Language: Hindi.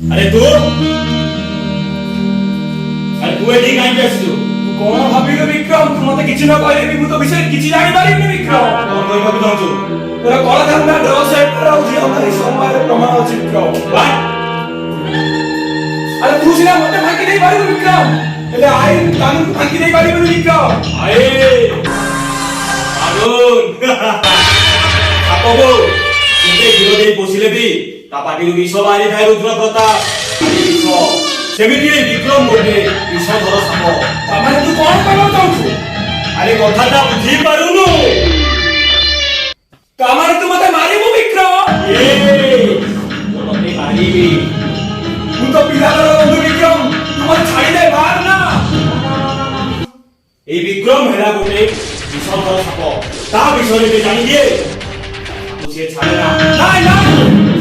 अरे तू एठी काई आछू तू कोन भाबिलो विक्रम तू मते किछि न कहले मु तो विषय किछि जानि पारिनी विक्रम कोन कोइ भाबी दउछु तोरा कला धंदा ड्रग सेट रहउछि हमर सोमवार प्रमाण अछि विक्रम अरे तू सिना मते फाकी नहीं पारिबो विक्रम एले आईन कानून फाकी नहीं पारिबो विक्रम आए कानून आपबो तुके विरोधी पोसिले भी ता पार्टी विष बारी थाए रुद्र प्रताप आदि विष सेमिति विक्रम मोटे विषधर साप तमाने तू कोन कहलो चाहछु अरे कथाटा बुझी पारुनु तमाने तू मते मारिबो विक्रम ए तोते मारिबी तू तो पिलार बंधु विक्रम तू मते छाड़ी दे मार ना ए विक्रम हेला गोटे विषधर साप ता विषय में जानि दिए तुझे छाड़े ना नहीं नहीं